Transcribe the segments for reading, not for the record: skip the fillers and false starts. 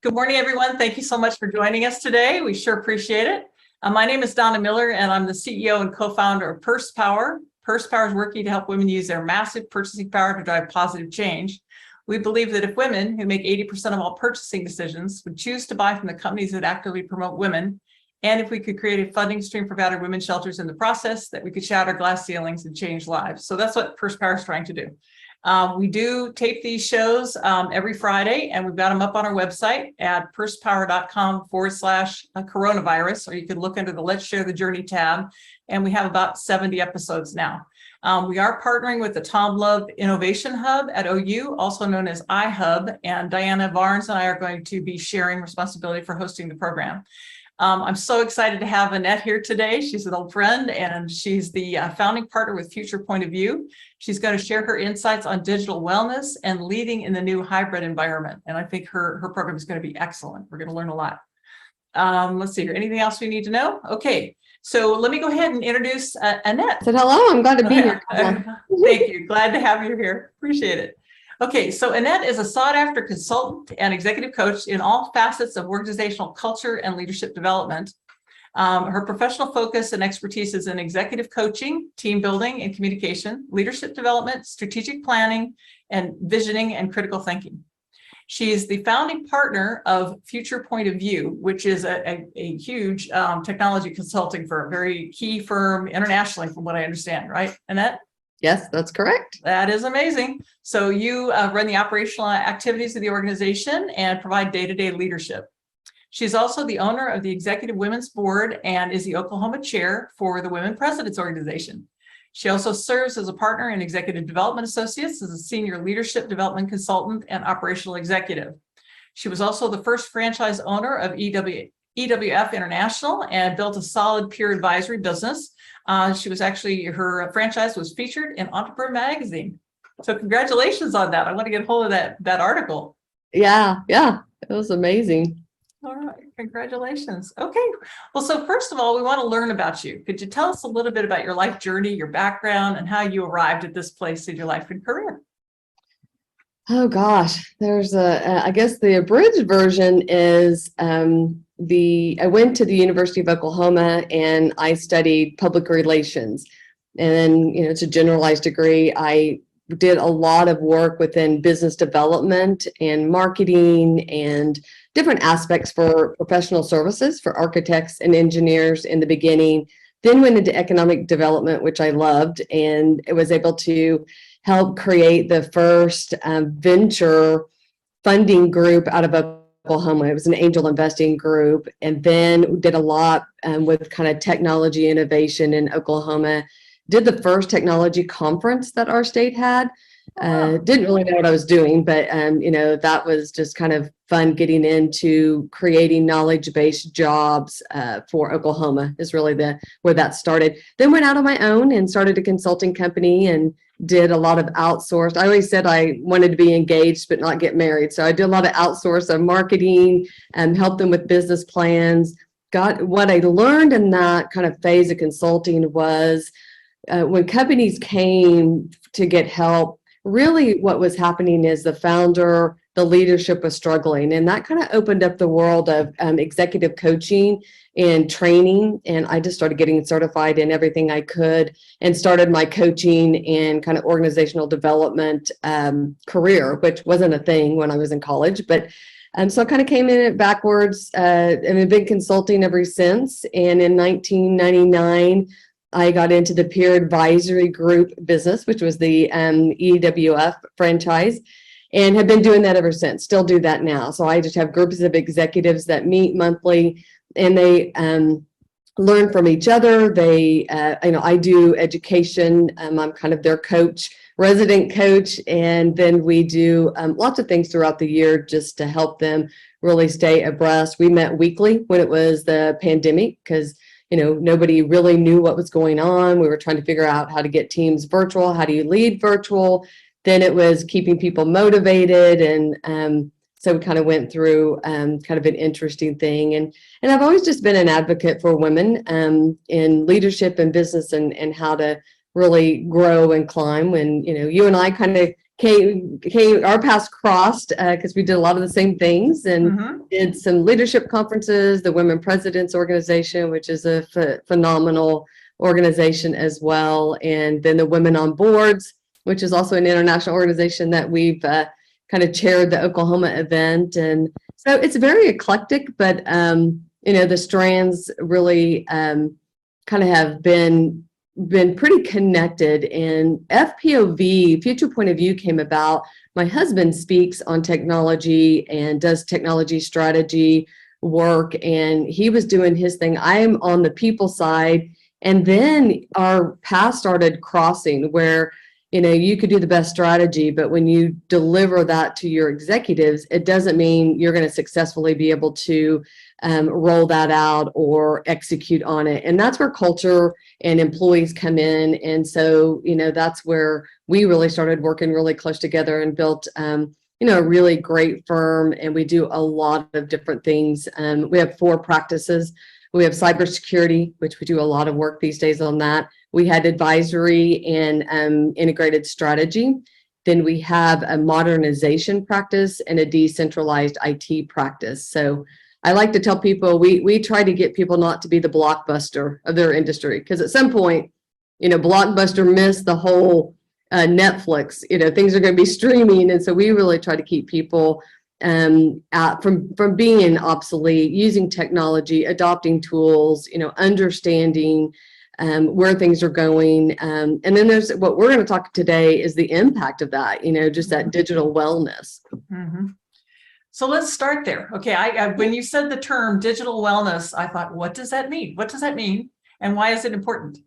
Good morning, everyone. Thank you so much for joining us today. We sure appreciate it. My name is Donna Miller, and I'm the CEO and co-founder of Purse Power. Purse Power is working to help women use their massive purchasing power to drive positive change. We believe that if women, who make 80% of all purchasing decisions, would choose to buy from the companies that actively promote women, and if we could create a funding stream for battered women's shelters in the process, that we could shatter glass ceilings and change lives. So that's what Purse Power is trying to do. We do tape these shows every Friday, and we've got them up on our website at pursepower.com/coronavirus, or you can look under the Let's Share the Journey tab, and we have about 70 episodes now. We are partnering with the Tom Lobe Innovation Hub at OU, also known as iHub, and Diana Barnes and I are going to be sharing responsibility for hosting the program. I'm so excited to have Annette here today. She's an old friend, and she's the founding partner with Future Point of View. She's going to share her insights on digital wellness and leading in the new hybrid environment. And I think her program is going to be excellent. We're going to learn a lot. Let's see here. Anything else we need to know? Okay, so let me go ahead and introduce Annette. So hello, I'm glad to be here. Thank you. Glad to have you here. Appreciate it. Okay, so Annette is a sought-after consultant and executive coach in all facets of organizational culture and leadership development. Her professional focus and expertise is in executive coaching, team building and communication, leadership development, strategic planning, and visioning and critical thinking. She is the founding partner of Future Point of View, which is a huge technology consulting firm, very key firm internationally, from what I understand, right, Annette? Yes, that's correct. That is amazing. So you run the operational activities of the organization and provide day-to-day leadership. She's also the owner of the Executive Women's Board and is the Oklahoma chair for the Women Presidents Organization. She also serves as a partner in Executive Development Associates as a senior leadership development consultant and operational executive. She was also the first franchise owner of EWF International and built a solid peer advisory business. Her franchise was featured in Entrepreneur Magazine. So congratulations on that. I want to get a hold of that article. Yeah, it was amazing. All right, congratulations. Okay, well, so first of all, we want to learn about you. Could you tell us a little bit about your life journey, your background, and how you arrived at this place in your life and career? Oh gosh, I guess the abridged version is I went to the University of Oklahoma and I studied public relations. And it's a generalized degree. I did a lot of work within business development and marketing and different aspects for professional services for architects and engineers in the beginning. Then went into economic development, which I loved, and I was able to help create the first venture funding group out of Oklahoma. It was an angel investing group, and then did a lot with kind of technology innovation in Oklahoma. Did the first technology conference that our state had. Didn't really know what I was doing, but that was just kind of fun, getting into creating knowledge-based jobs for Oklahoma is really where that started. Then went out on my own and started a consulting company and did a lot of outsourced. I always said I wanted to be engaged but not get married. So I did a lot of outsourced marketing and helped them with business plans. What I learned in that kind of phase of consulting was when companies came to get help, really what was happening is the leadership was struggling. And that kind of opened up the world of executive coaching and training. And I just started getting certified in everything I could and started my coaching and kind of organizational development career, which wasn't a thing when I was in college. But so I kind of came in it backwards and I've been consulting ever since. And in 1999, I got into the peer advisory group business, which was the EWF franchise, and have been doing that ever since. Still do that now. So I just have groups of executives that meet monthly, and they learn from each other. I do education. I'm kind of their coach, resident coach, and then we do lots of things throughout the year just to help them really stay abreast. We met weekly when it was the pandemic because nobody really knew what was going on. We were trying to figure out how to get teams virtual. How do you lead virtual? Then it was keeping people motivated. And so we kind of went through kind of an interesting thing. And I've always just been an advocate for women in leadership and business and how to really grow and climb. When, you and I kind of our paths crossed because we did a lot of the same things and did some leadership conferences, the Women Presidents Organization, which is a phenomenal organization as well. And then the Women on Boards, which is also an international organization that we've kind of chaired the Oklahoma event. And so it's very eclectic, but the strands really kind of have been pretty connected. And FPOV, Future Point of View, came about. My husband speaks on technology and does technology strategy work, and he was doing his thing. I am on the people side. And then our paths started crossing where, you could do the best strategy, but when you deliver that to your executives, it doesn't mean you're going to successfully be able to roll that out or execute on it. And that's where culture and employees come in. And so, that's where we really started working really close together and built, a really great firm. And we do a lot of different things. We have 4 practices. We have cybersecurity, which we do a lot of work these days on that. We had advisory and integrated strategy. Then we have a modernization practice and a decentralized IT practice. So I like to tell people we try to get people not to be the Blockbuster of their industry, because at some point, Blockbuster missed the whole Netflix. Things are going to be streaming, and so we really try to keep people from being obsolete, using technology, adopting tools, understanding where things are going. And then there's what we're going to talk today is the impact of that, just that digital wellness. So let's start there. Okay, when you said the term digital wellness, I thought, what does that mean? What does that mean? And why is it important?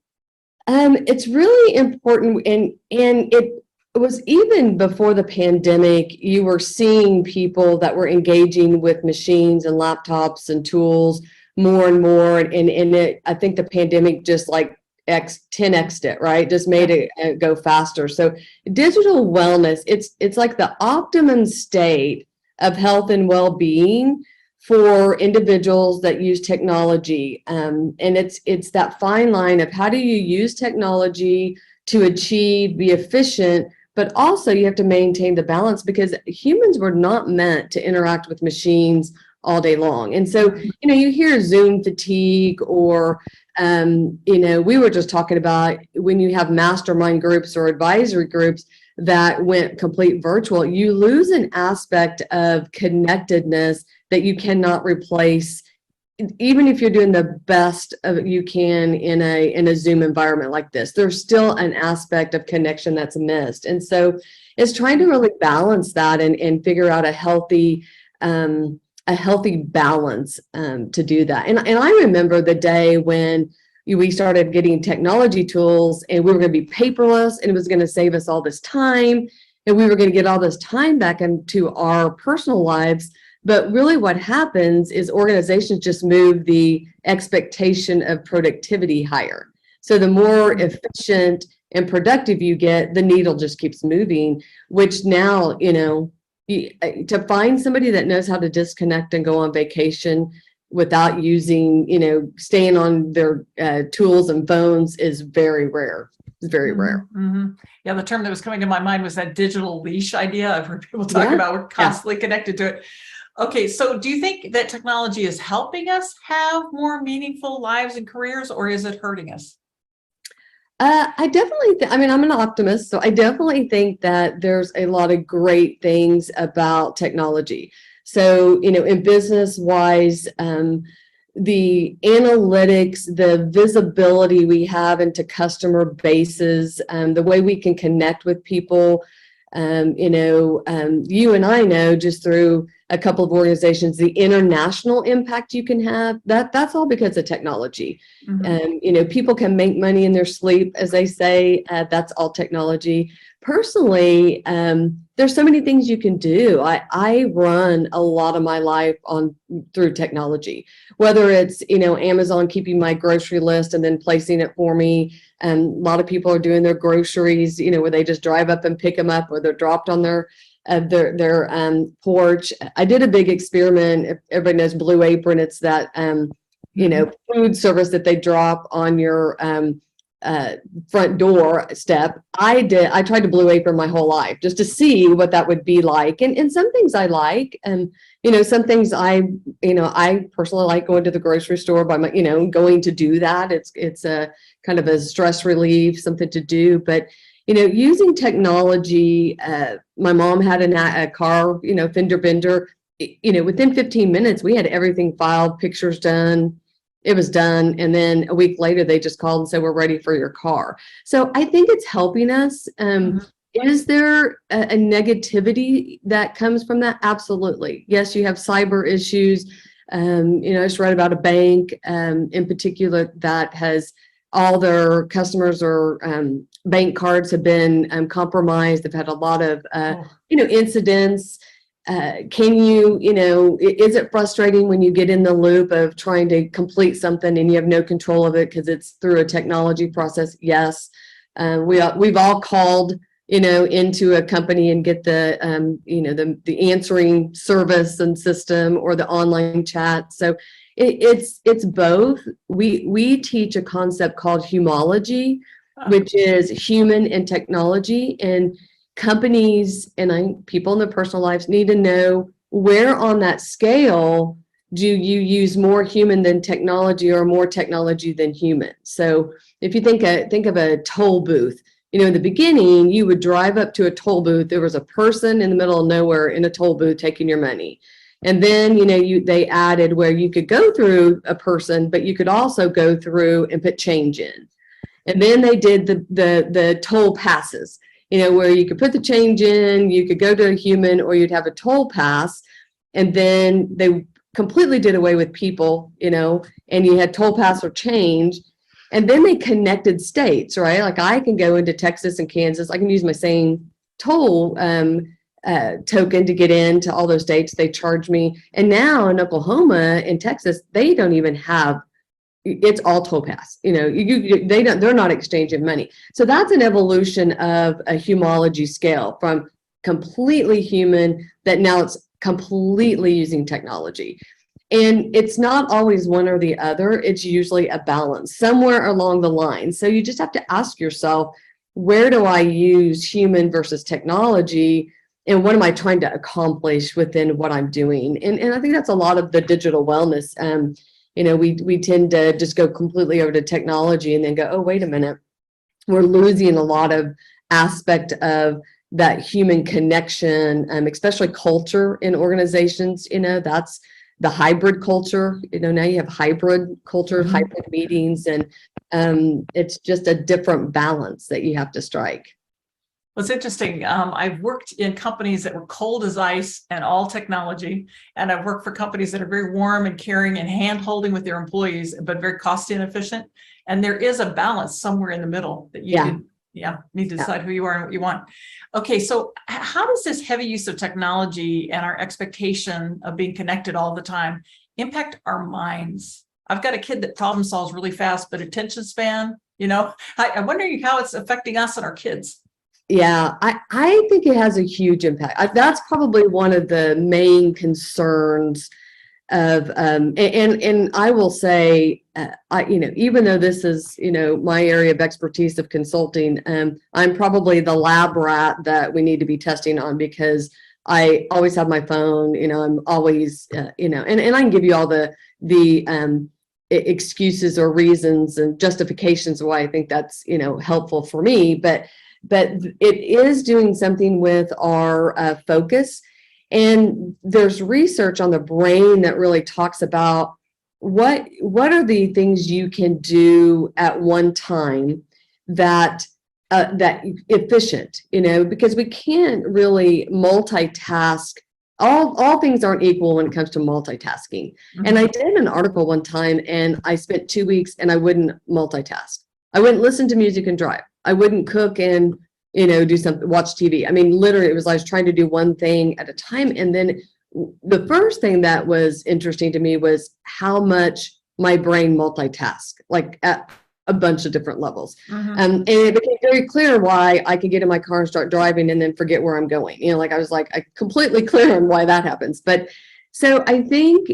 It's really important, and it was even before the pandemic. You were seeing people that were engaging with machines and laptops and tools more and more, and I think the pandemic just like 10x'd it, right? Just made it go faster. So digital wellness, it's like the optimum state of health and well-being for individuals that use technology. And it's that fine line of how do you use technology to achieve, be efficient, but also you have to maintain the balance, because humans were not meant to interact with machines all day long. And so, you hear Zoom fatigue, or, we were just talking about when you have mastermind groups or advisory groups that went complete virtual, you lose an aspect of connectedness that you cannot replace, even if you're doing the best of you can in a Zoom environment like this. There's still an aspect of connection that's missed. And so it's trying to really balance that and figure out a healthy balance to do that. And I remember the day when we started getting technology tools and we were going to be paperless, and it was going to save us all this time, and we were going to get all this time back into our personal lives. But really what happens is organizations just move the expectation of productivity higher. So the more efficient and productive you get, the needle just keeps moving, which now, to find somebody that knows how to disconnect and go on vacation without using, staying on their tools and phones is very rare. It's very rare. Yeah, the term that was coming to my mind was that digital leash idea. I've heard people talk about we're constantly connected to it. Okay, so do you think that technology is helping us have more meaningful lives and careers, or is it hurting us? I definitely, I'm an optimist, so I definitely think that there's a lot of great things about technology. So, in business wise, the analytics, the visibility we have into customer bases, the way we can connect with people, you and I know just through a couple of organizations, the international impact you can have, that's all because of technology. People can make money in their sleep, as they say, that's all technology. Personally, there's so many things you can do. I run a lot of my life through technology, whether it's, Amazon keeping my grocery list and then placing it for me. And a lot of people are doing their groceries, where they just drive up and pick them up, or they're dropped on their porch. I did a big experiment. If everybody knows Blue Apron, it's that, food service that they drop on your front door step. I tried to Blue Apron my whole life just to see what that would be like. And some things I like, and some things I personally like going to the grocery store by my, going to do that. It's a kind of a stress relief, something to do. But using technology, my mom had a car, fender bender. Within 15 minutes, we had everything filed, pictures done. It was done. And then a week later, they just called and said, we're ready for your car. So I think it's helping us. Is there a negativity that comes from that? Absolutely. Yes, you have cyber issues. I just read about a bank in particular that has all their customers or bank cards have been compromised. They've had a lot of, incidents. Is it frustrating when you get in the loop of trying to complete something and you have no control of it because it's through a technology process? Yes. We've all called, into a company and get the answering service and system or the online chat. So it's both. We teach a concept called humology, which is human and technology, and companies and people in their personal lives need to know where on that scale do you use more human than technology or more technology than human. So if you think of a toll booth, in the beginning, you would drive up to a toll booth. There was a person in the middle of nowhere in a toll booth taking your money. And then, they added where you could go through a person, but you could also go through and put change in. And then they did the toll passes, where you could put the change in, you could go to a human, or you'd have a toll pass. And then they completely did away with people, and you had toll pass or change. And then they connected states, right? Like I can go into Texas and Kansas. I can use my same toll token to get into all those states. They charge me. And now in Oklahoma and Texas, they don't even have, it's all toll pass. They're not exchanging money. So that's an evolution of a humology scale from completely human that now it's completely using technology. And it's not always one or the other. It's usually a balance somewhere along the line. So you just have to ask yourself, where do I use human versus technology? And what am I trying to accomplish within what I'm doing? And I think that's a lot of the digital wellness. We tend to just go completely over to technology and then go, oh, wait a minute. We're losing a lot of aspect of that human connection, especially culture in organizations. That's the hybrid culture. Now you have hybrid culture, hybrid meetings, and it's just a different balance that you have to strike. Well, it's interesting. I've worked in companies that were cold as ice and all technology, and I've worked for companies that are very warm and caring and hand-holding with their employees, but very cost inefficient. And there is a balance somewhere in the middle that you need to decide who you are and what you want. Okay, so how does this heavy use of technology and our expectation of being connected all the time impact our minds? I've got a kid that problem solves really fast, but attention span, I'm wondering how it's affecting us and our kids. Yeah, I think it has a huge impact. That's probably one of the main concerns of, and I will say, even though this is, my area of expertise of consulting, I'm probably the lab rat that we need to be testing on, because I always have my phone, I'm always, and I can give you all the excuses or reasons and justifications why I think that's, helpful for me, but it is doing something with our focus. And there's research on the brain that really talks about what are the things you can do at one time that efficient, because we can't really multitask. All things aren't equal when it comes to multitasking. Mm-hmm. And I did an article one time and I spent 2 weeks and I wouldn't multitask. I wouldn't listen to music and drive. I wouldn't cook and do something, watch TV. I mean, literally, it was I was trying to do one thing at a time. And then the first thing that was interesting to me was how much my brain multitasked, like at a bunch of different levels. Mm-hmm. And it became very clear why I could get in my car and start driving and then forget where I'm going. I was like, I completely clear on why that happens. But so I think,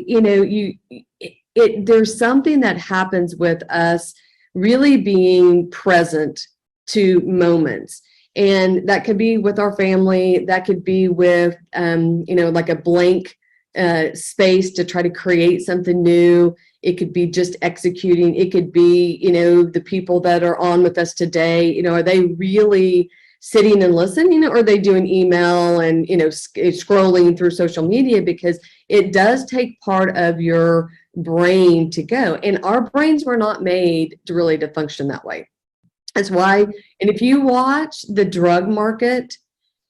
there's something that happens with us really being present to moments. And that could be with our family, that could be with, like a blank space to try to create something new. It could be just executing. It could be, the people that are on with us today, are they really sitting and listening, or are they doing email and, scrolling through social media? Because it does take part of your brain to go. And our brains were not made to function that way. That's why, and if you watch the drug market,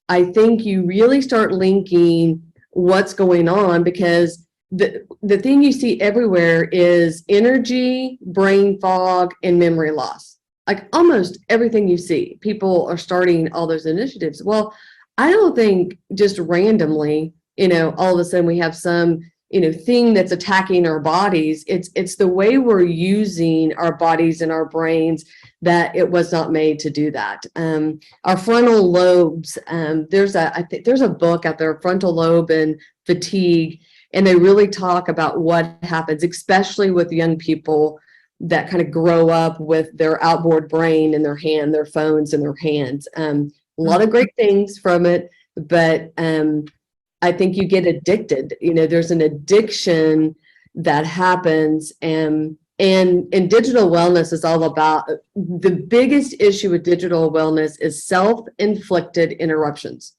I think you really start linking what's going on, because the thing you see everywhere is energy, brain fog, and memory loss. Like almost everything you see, people are starting all those initiatives. Well, I don't think just randomly, all of a sudden we have some, thing that's attacking our bodies. It's the way we're using our bodies and our brains that it was not made to do that. Our frontal lobes, I think there's a book out there, Frontal Lobe and Fatigue, and they really talk about what happens, especially with young people that kind of grow up with their outboard brain in their phones in their hands. A lot of great things from it, but I think you get addicted. There's an addiction that happens, and digital wellness is all about, the biggest issue with digital wellness is self-inflicted interruptions.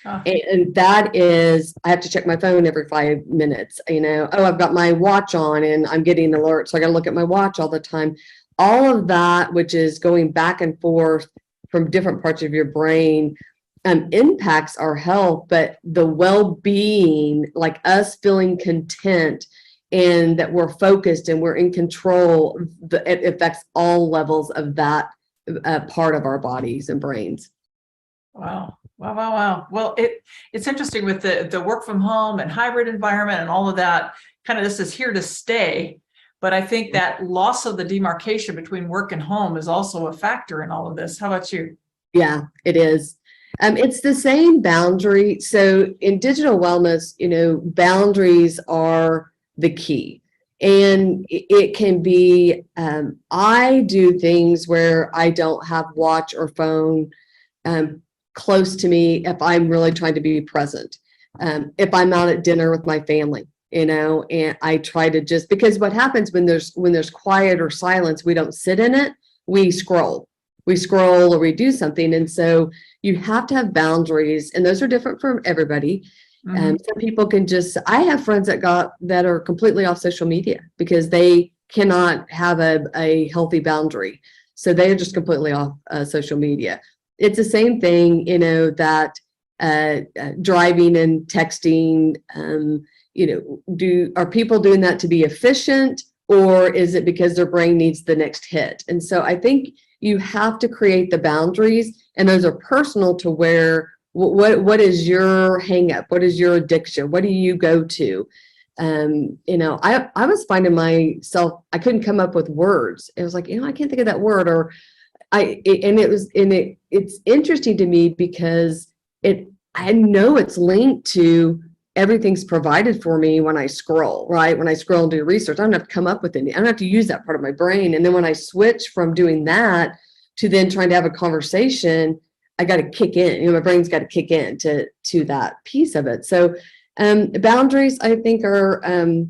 And that is, I have to check my phone every 5 minutes, I've got my watch on and I'm getting alerts, so I got to look at my watch all the time. All of that, which is going back and forth from different parts of your brain, impacts our health, but the well-being, like us feeling content and that we're focused and we're in control, it affects all levels of that part of our bodies and brains. Wow. Well, it's interesting with the work from home and hybrid environment and all of that, kind of this is here to stay. But I think that loss of the demarcation between work and home is also a factor in all of this. How about you? Yeah, it is. It's the same boundary. So in digital wellness, boundaries are the key. And it can be, I do things where I don't have watch or phone close to me if I'm really trying to be present. If I'm out at dinner with my family, and I try to just, because what happens when there's quiet or silence, we don't sit in it, we scroll or we do something. And so you have to have boundaries, and those are different for everybody. Some people can I have friends that are completely off social media because they cannot have a healthy boundary. So they are just completely off social media. It's the same thing, that driving and texting, are people doing that to be efficient, or is it because their brain needs the next hit? And so I think you have to create the boundaries, and those are personal to where, what is your hang up? What is your addiction? What do you go to? I was finding myself, I couldn't come up with words. It was like, I can't think of that word, or it's interesting to me because I know it's linked to everything's provided for me when I scroll, right? When I scroll and do research, I don't have to come up with any, I don't have to use that part of my brain. And then when I switch from doing that to then trying to have a conversation, I got to kick in, my brain's got to kick in to that piece of it. So boundaries, I think, are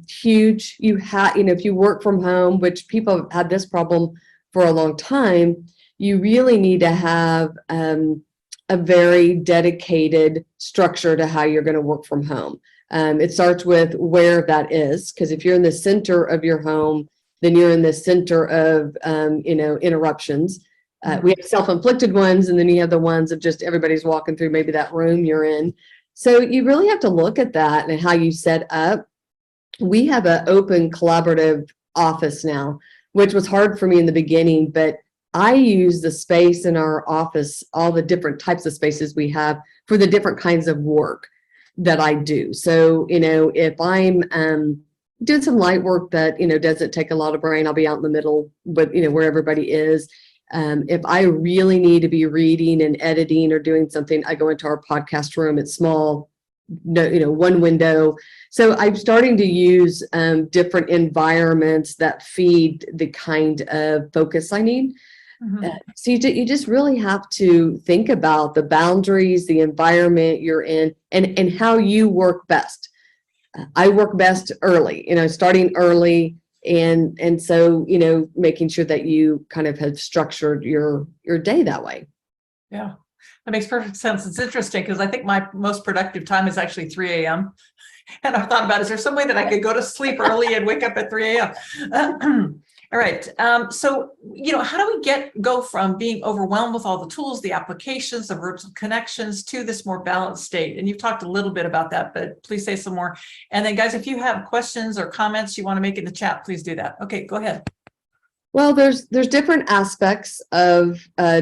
huge. You have, if you work from home, which people have had this problem for a long time, you really need to have a very dedicated structure to how you're going to work from home. It starts with where that is, because if you're in the center of your home, then you're in the center of, interruptions. We have self-inflicted ones, and then you have the ones of just everybody's walking through maybe that room you're in. So you really have to look at that and how you set up. We have an open collaborative office now, which was hard for me in the beginning, but I use the space in our office, all the different types of spaces we have, for the different kinds of work that I do. So, if I'm doing some light work that, doesn't take a lot of brain, I'll be out in the middle with, where everybody is. If I really need to be reading and editing or doing something, I go into our podcast room. It's small, no, one window. So I'm starting to use different environments that feed the kind of focus I need. So you just really have to think about the boundaries, the environment you're in, and how you work best. I work best early, starting early. And so, making sure that you kind of have structured your day that way. Yeah, that makes perfect sense. It's interesting because I think my most productive time is actually 3 a.m. And I've thought about, is there some way that I could go to sleep early and wake up at 3 a.m.? All right. So, how do we go from being overwhelmed with all the tools, the applications, the virtual connections to this more balanced state? And you've talked a little bit about that, but please say some more. And then guys, if you have questions or comments you want to make in the chat, please do that. Okay, go ahead. Well, there's different aspects of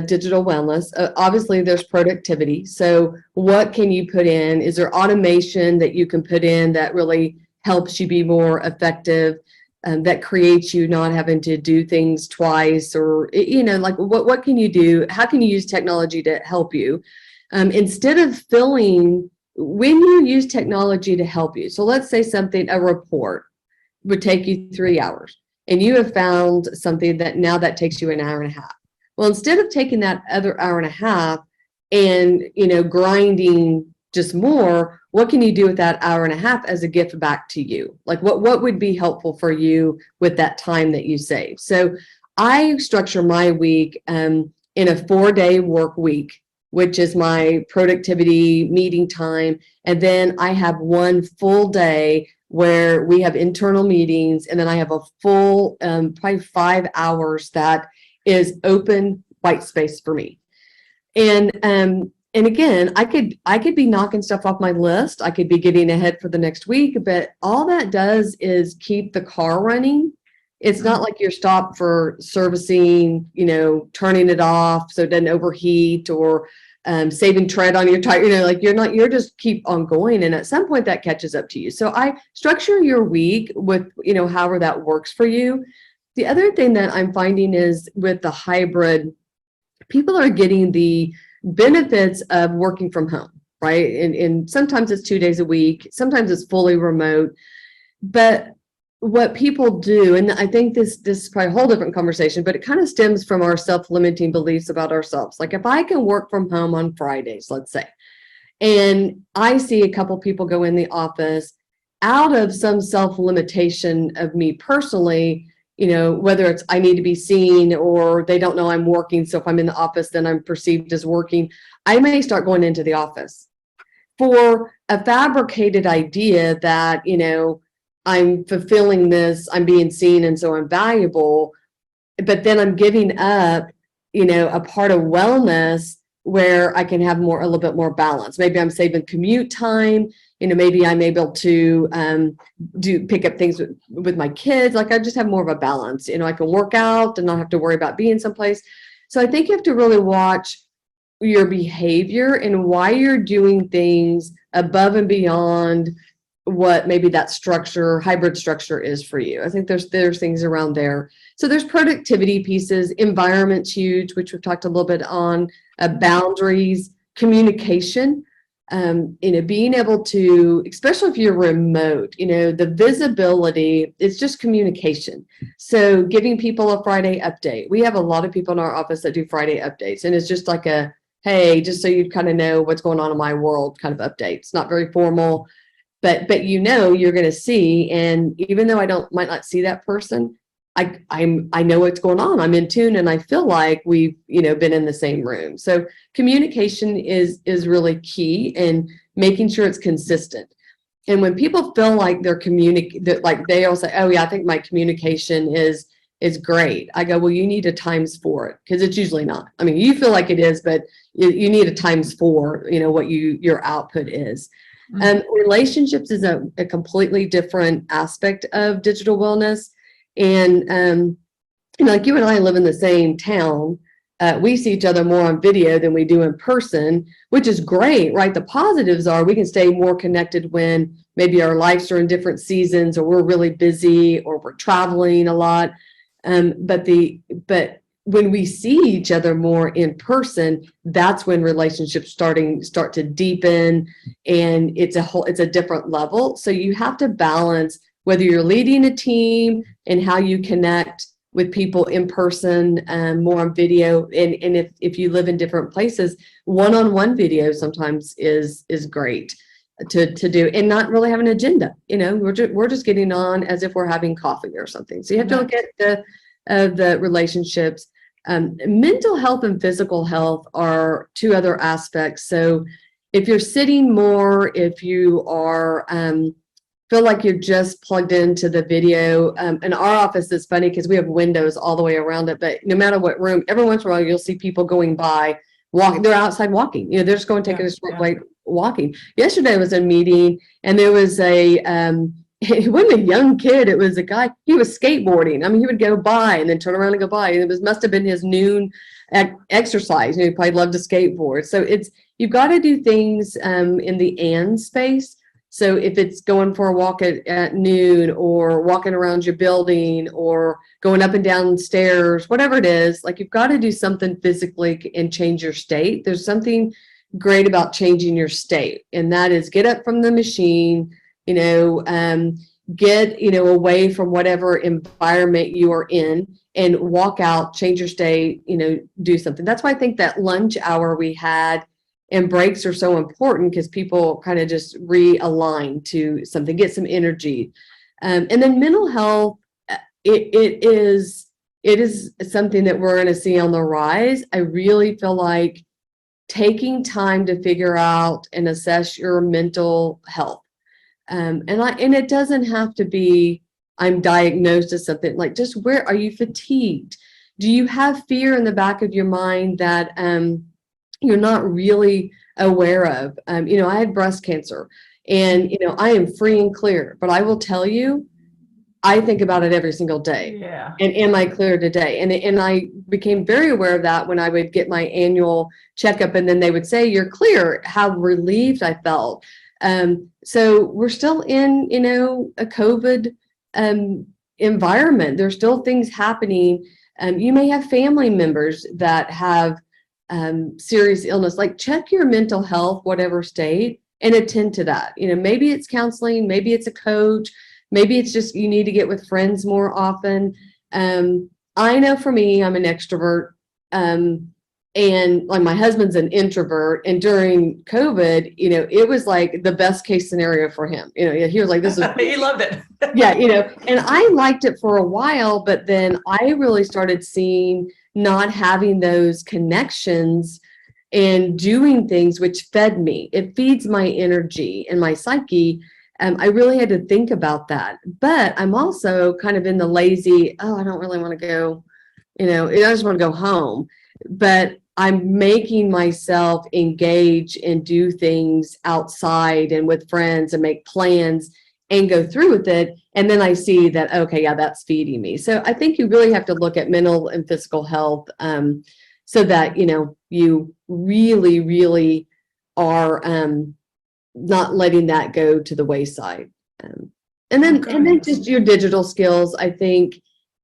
digital wellness. Obviously, there's productivity. So what can you put in? Is there automation that you can put in that really helps you be more effective? That creates you not having to do things twice, or like what can you do? How can you use technology to help you instead of when you use technology to help you? So let's say a report would take you 3 hours, and you have found something that takes you an hour and a half. Well, instead of taking that other hour and a half and grinding just more, what can you do with that hour and a half as a gift back to you? Like what would be helpful for you with that time that you save? So I structure my week in a 4-day work week, which is my productivity meeting time. And then I have one full day where we have internal meetings. And then I have a full, probably 5 hours that is open white space for me. And again, I could be knocking stuff off my list. I could be getting ahead for the next week, but all that does is keep the car running. It's not like you're stopped for servicing, turning it off so it doesn't overheat, or saving tread on your tire, like you're just keep on going. And at some point that catches up to you. So I structure your week with, however that works for you. The other thing that I'm finding is with the hybrid, people are getting the benefits of working from home, right? And sometimes it's 2 days a week, sometimes it's fully remote. But what people do, and I think this is probably a whole different conversation, but it kind of stems from our self-limiting beliefs about ourselves. Like if I can work from home on Fridays, let's say, and I see a couple people go in the office out of some self-limitation of me personally, whether it's I need to be seen or they don't know I'm working. So if I'm in the office, then I'm perceived as working. I may start going into the office for a fabricated idea that, I'm fulfilling this, I'm being seen, and so I'm valuable. But then I'm giving up, a part of wellness where I can have a little bit more balance. Maybe I'm saving commute time. Maybe I'm able to pick up things with my kids. Like I just have more of a balance. I can work out and not have to worry about being someplace. So I think you have to really watch your behavior and why you're doing things above and beyond what maybe that hybrid structure is for you. I think there's things around there. So there's productivity pieces, environment's huge, which we've talked a little bit on, boundaries, communication. Being able to, especially if you're remote, the visibility, it's just communication. So giving people a Friday update. We have a lot of people in our office that do Friday updates, and it's just like hey, just so you kind of know what's going on in my world kind of update. It's not very formal, but you're going to see, and even though might not see that person, I know what's going on. I'm in tune, and I feel like we've been in the same room. So communication is really key, and making sure it's consistent. And when people feel like they all say, "Oh yeah, I think my communication is great." I go, "Well, you need a times 4 it, because it's usually not. I mean, you feel like it is, but you need a times 4. What your output is." Relationships is a completely different aspect of digital wellness. And like you and I live in the same town, we see each other more on video than we do in person, which is great, right? The positives are we can stay more connected when maybe our lives are in different seasons, or we're really busy, or we're traveling a lot. But when we see each other more in person, that's when relationships start to deepen, and it's a different level. So you have to balance whether you're leading a team and how you connect with people in person, more on video. And if you live in different places, one-on-one video sometimes is great to do, and not really have an agenda. We're just getting on as if we're having coffee or something. So you have to look at the relationships. Mental health and physical health are two other aspects. So if you're sitting more, if you are feel like you're just plugged into the video, in our office, it's funny because we have windows all the way around it, but no matter what room, every once in a while you'll see people going by, walking. They're outside walking. They're just going to take a short break walking. Yesterday was a meeting, and there was it wasn't a young kid. It was a guy. He was skateboarding. I mean, he would go by and then turn around and go by. And it must have been his noon exercise. He probably loved to skateboard. So you've got to do things in the and space. So if it's going for a walk at noon, or walking around your building, or going up and down stairs, whatever it is, like, you've got to do something physically and change your state. There's something great about changing your state, and that is get up from the machine, get, away from whatever environment you are in, and walk out, change your state, do something. That's why I think that lunch hour we had and breaks are so important, because people kind of just realign to something, get some energy. And then mental health, it is something that we're going to see on the rise. I really feel like taking time to figure out and assess your mental health. And it doesn't have to be, I'm diagnosed as something. Like, just, where are you fatigued? Do you have fear in the back of your mind that you're not really aware of? I had breast cancer, and I am free and clear, but I will tell you, I think about it every single day. Yeah. And am I clear today? And I became very aware of that when I would get my annual checkup, and then they would say, you're clear. How relieved I felt. So we're still in, a COVID environment. There's still things happening. You may have family members that have serious illness. Like, check your mental health, whatever state, and attend to that. Maybe it's counseling, maybe it's a coach, maybe it's just you need to get with friends more often. I know for me, I'm an extrovert, and like, my husband's an introvert. And during COVID, it was like the best case scenario for him. He was like, this is He loved it. yeah, and I liked it for a while, but then I really started seeing not having those connections and doing things which fed me. It feeds my energy and my psyche. I really had to think about that. But I'm also kind of in the lazy, I don't really want to go, I just want to go home. But I'm making myself engage and do things outside and with friends and make plans and go through with it. And then I see that, okay, yeah, that's feeding me. So I think you really have to look at mental and physical health, so that, you really, really are not letting that go to the wayside. And then just your digital skills. I think,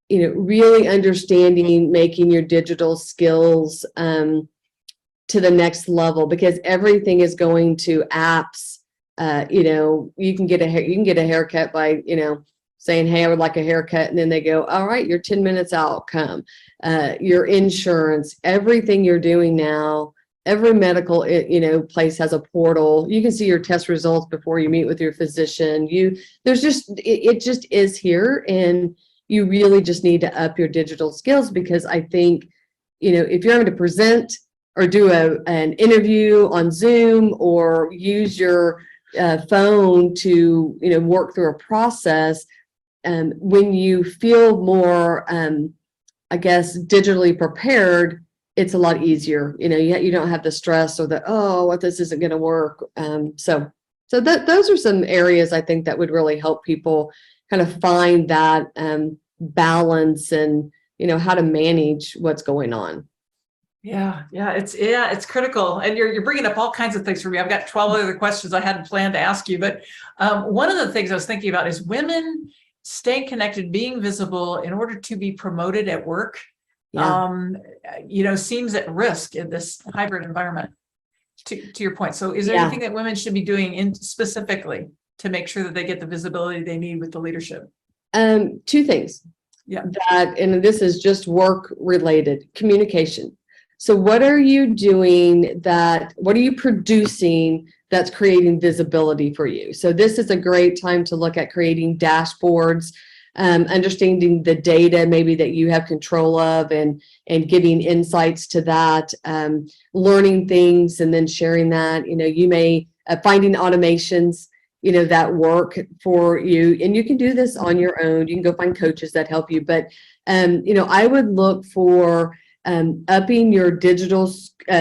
really understanding, making your digital skills to the next level, because everything is going to apps. You can get a haircut by, saying, hey, I would like a haircut. And then they go, all right, you're 10 minutes out, come. Your insurance, everything you're doing now, every medical, place has a portal. You can see your test results before you meet with your physician. It just is here. And you really just need to up your digital skills, because I think, if you're having to present or do an interview on Zoom, or use your phone to, work through a process, when you feel more, I guess, digitally prepared, it's a lot easier. You don't have the stress or the, what, this isn't going to work. So those are some areas I think that would really help people kind of find that balance, and how to manage what's going on. Yeah, it's critical. And you're bringing up all kinds of things for me. I've got 12 other questions I hadn't planned to ask you, but one of the things I was thinking about is women staying connected, being visible in order to be promoted at work. seems at risk in this hybrid environment, to your point. So is there anything that women should be doing specifically to make sure that they get the visibility they need with the leadership? Two things. And this is just work related, communication. So what are you doing what are you producing that's creating visibility for you? So this is a great time to look at creating dashboards, understanding the data maybe that you have control of and giving insights to that, learning things and then sharing that. You may finding automations that work for you, and you can do this on your own. You can go find coaches that help you, but I would look for upping your digital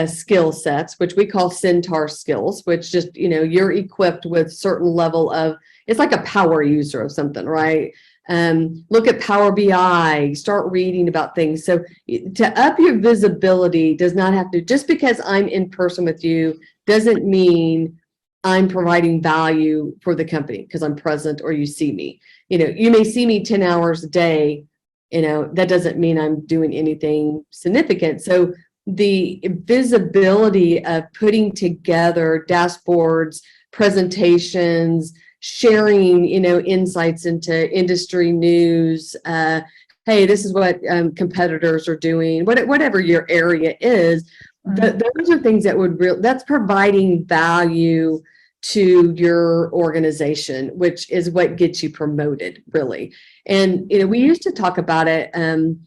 skill sets, which we call Centaur skills, which just you're equipped with certain level of, it's like a power user of something, right? Look at Power BI, start reading about things. So to up your visibility does not have to, just because I'm in person with you doesn't mean I'm providing value for the company because I'm present or you see me. You may see me 10 hours a day, that doesn't mean I'm doing anything significant. So the visibility of putting together dashboards, presentations, sharing, insights into industry news. Hey, this is what competitors are doing, whatever your area is. Those are things that that's providing value to your organization, which is what gets you promoted, really. And, we used to talk about it, Donna,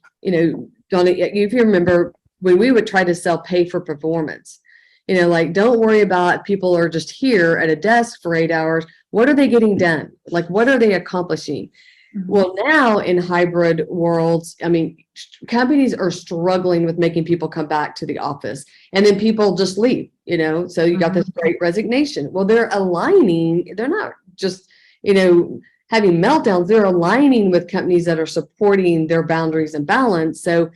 if you remember, when we would try to sell pay for performance, like, don't worry about people are just here at a desk for 8 hours. What are they getting done? Like, what are they accomplishing? Mm-hmm. Well, now in hybrid worlds, companies are struggling with making people come back to the office, and then people just leave, so you got this great resignation. Well, they're aligning, they're not just, having meltdowns, they're aligning with companies that are supporting their boundaries and balance. So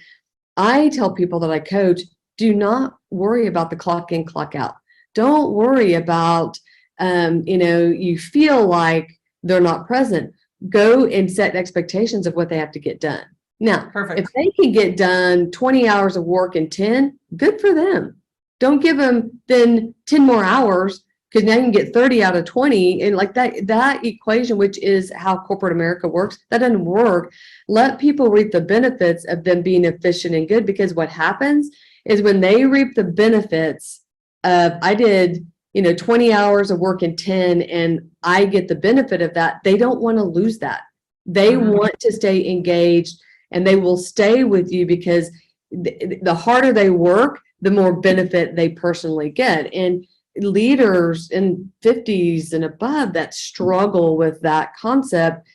I tell people that I coach, do not worry about the clock in, clock out. Don't worry about, you feel like they're not present. Go and set expectations of what they have to get done. Now, if they can get done 20 hours of work in 10, good for them. Don't give them then 10 more hours, because now you can get 30 out of 20. And like that equation, which is how corporate America works, that doesn't work. Let people reap the benefits of them being efficient and good, because what happens is when they reap the benefits of, I did 20 hours of work in 10 and I get the benefit of that, they don't want to lose that. They want to stay engaged, and they will stay with you because the harder they work, the more benefit they personally get. And leaders in 50s and above that struggle with that concept,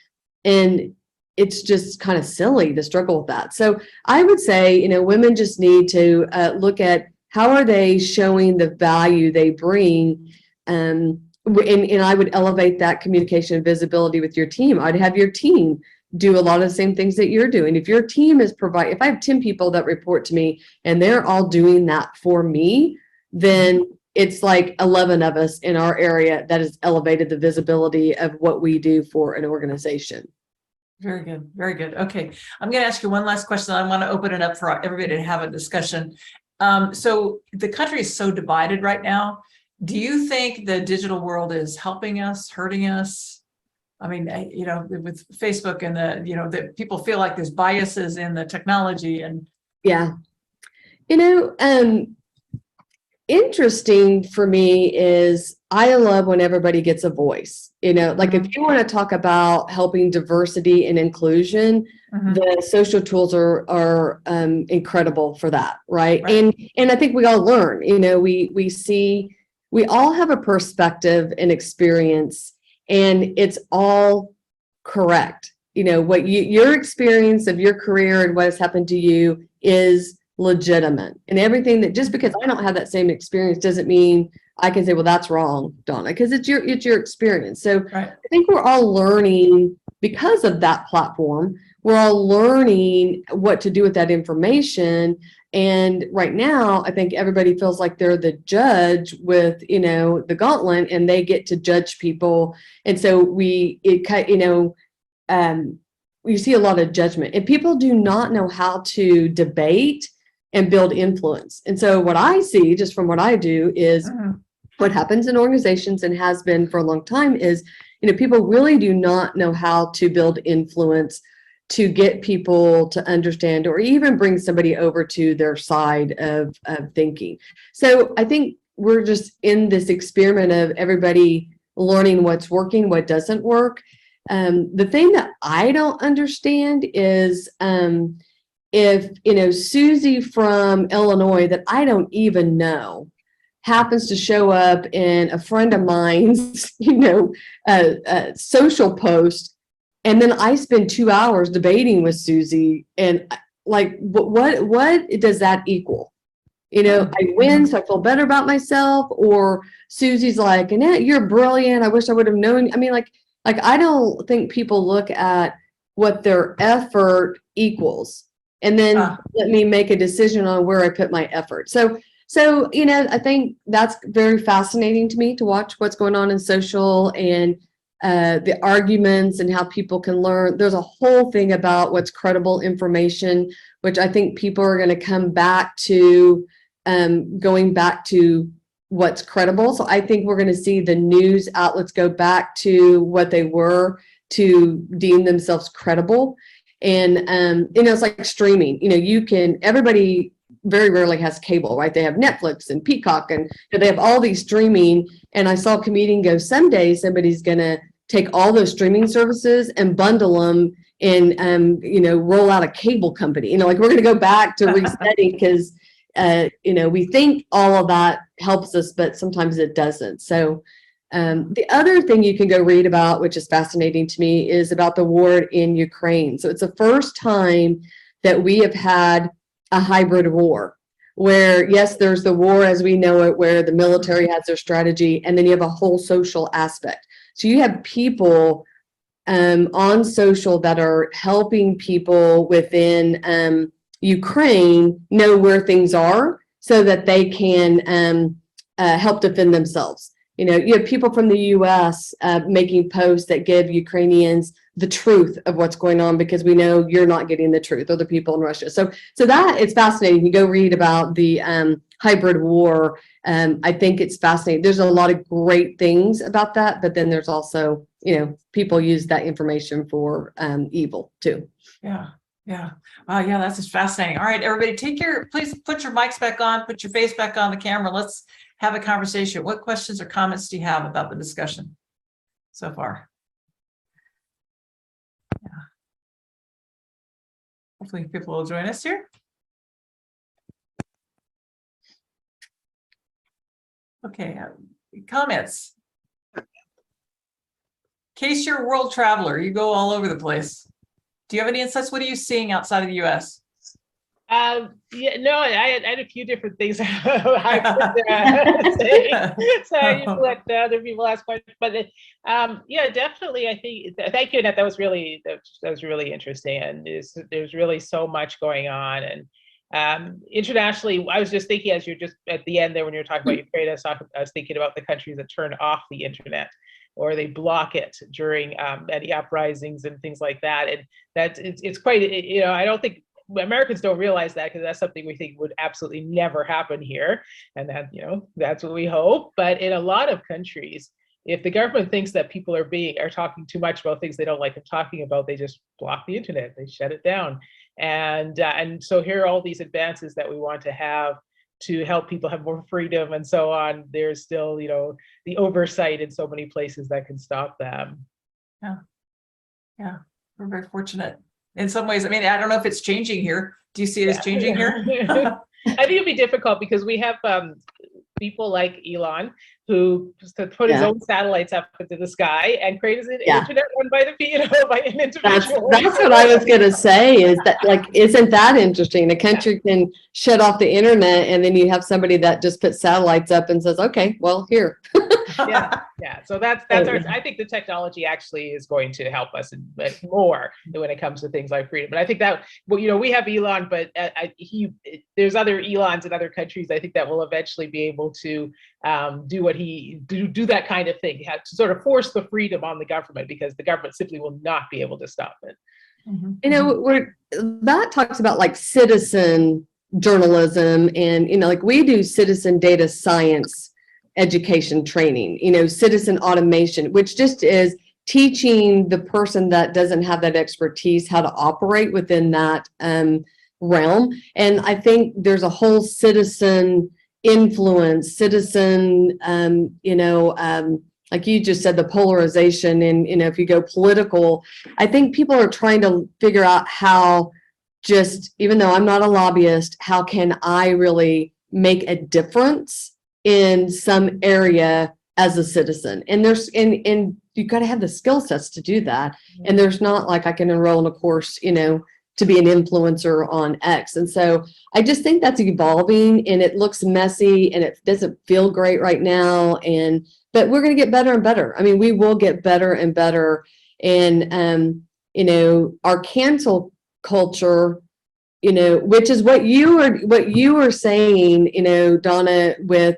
and it's just kind of silly to struggle with that. So I would say, women just need to look at how are they showing the value they bring, and I would elevate that communication and visibility with your team. I'd have your team do a lot of the same things that you're doing. If your team is if I have 10 people that report to me and they're all doing that for me, then it's like 11 of us in our area that has elevated the visibility of what we do for an organization. Very good. Very good. Okay. I'm going to ask you one last question. I want to open it up for everybody to have a discussion. So the country is so divided right now. Do you think the digital world is helping us, hurting us? With Facebook and that people feel like there's biases in the technology and. Yeah. Interesting for me is I love when everybody gets a voice. Like if you want to talk about helping diversity and inclusion, the social tools are incredible for that, right? And I think we all learn. We see, we all have a perspective and experience, and it's all correct. What your experience of your career and what has happened to you is legitimate, and everything that, just because I don't have that same experience doesn't mean I can say, well, that's wrong, Donna, because it's your experience. So I think we're all learning because of that platform. We're all learning what to do with that information. And right now, I think everybody feels like they're the judge with, the gauntlet, and they get to judge people. And so you see a lot of judgment, and people do not know how to debate and build influence. And so what I see, just from what I do, is what happens in organizations and has been for a long time is, people really do not know how to build influence to get people to understand or even bring somebody over to their side of thinking. So I think we're just in this experiment of everybody learning what's working, what doesn't work. The thing that I don't understand is if, Susie from Illinois that I don't even know happens to show up in a friend of mine's, social post, and then I spend 2 hours debating with Susie, and like, what does that equal? I win, so I feel better about myself, or Susie's like, Annette, you're brilliant. I wish I would have known. I mean, like I don't think people look at what their effort equals, and then let me make a decision on where I put my effort. So, I think that's very fascinating to me to watch what's going on in social and the arguments and how people can learn. There's a whole thing about what's credible information, which I think people are going to come back to, going back to what's credible. So I think we're going to see the news outlets go back to what they were to deem themselves credible. And, it's like streaming, everybody very rarely has cable, right? They have Netflix and Peacock, and they have all these streaming. And I saw a comedian go, someday somebody's going to take all those streaming services and bundle them and, roll out a cable company. Like we're going to go back to resetting because, we think all of that helps us, but sometimes it doesn't. So the other thing you can go read about, which is fascinating to me, is about the war in Ukraine. So it's the first time that we have had a hybrid war where, yes, there's the war as we know it, where the military has their strategy, and then you have a whole social aspect. So you have people on social that are helping people within Ukraine know where things are so that they can help defend themselves. You have people from the US making posts that give Ukrainians the truth of what's going on, because we know you're not getting the truth, or the people in Russia. So that it's fascinating. You go read about the hybrid war. I think it's fascinating. There's a lot of great things about that, but then there's also, people use that information for evil too. Yeah. Yeah. Wow. Yeah, that's just fascinating. All right, everybody, please put your mics back on, put your face back on the camera. Let's have a conversation. What questions or comments do you have about the discussion so far? Yeah. Hopefully people will join us here. Okay. Comments. Case you're a world traveler, you go all over the place. Do you have any insights? What are you seeing outside of the U.S.? I had a few different things I could say. So you can let other people ask questions. But definitely, I think. Thank you, Annette. That was really interesting, and there's really so much going on. And internationally, I was just thinking, as you're just at the end there when you're talking about Ukraine, I was thinking about the countries that turn off the internet, or they block it during any uprisings and things like that. And it's quite, I don't think Americans don't realize that, because that's something we think would absolutely never happen here. And that, that's what we hope. But in a lot of countries, if the government thinks that people are talking too much about things they don't like them talking about, they just block the internet, they shut it down. And so here are all these advances that we want to have to help people have more freedom and so on. There's still, the oversight in so many places that can stop them. Yeah, we're very fortunate in some ways. I mean, I don't know if it's changing here. Do you see it as changing here? I think it'd be difficult because we have people like Elon who put his own satellites up into the sky and created an internet run by by an individual. That's what I was going to say, is that, like, isn't that interesting? The country can shut off the internet, and then you have somebody that just puts satellites up and says, okay, well, here. Yeah. So that's I think the technology actually is going to help us more when it comes to things like freedom. But I think that, we have Elon, but there's other Elons in other countries, I think, that will eventually be able to do that kind of thing, to sort of force the freedom on the government, because the government simply will not be able to stop it. Mhm. You know, that talks about like citizen journalism, and, you know, like we do citizen data science education training, you know, citizen automation, which just is teaching the person that doesn't have that expertise how to operate within that realm. And I think there's a whole citizen influence, citizen, like you just said, the polarization, and, you know, if you go political, I think people are trying to figure out how, just, even though I'm not a lobbyist, how can I really make a difference in some area as a citizen? And there's, and you got to have the skill sets to do that. And there's not like I can enroll in a course, you know, to be an influencer on X. And so I just think that's evolving, and it looks messy and it doesn't feel great right now. But we're going to get better and better. I mean, we will get better and better. And, you know, our cancel culture, you know, which is what you were saying, you know, Donna, with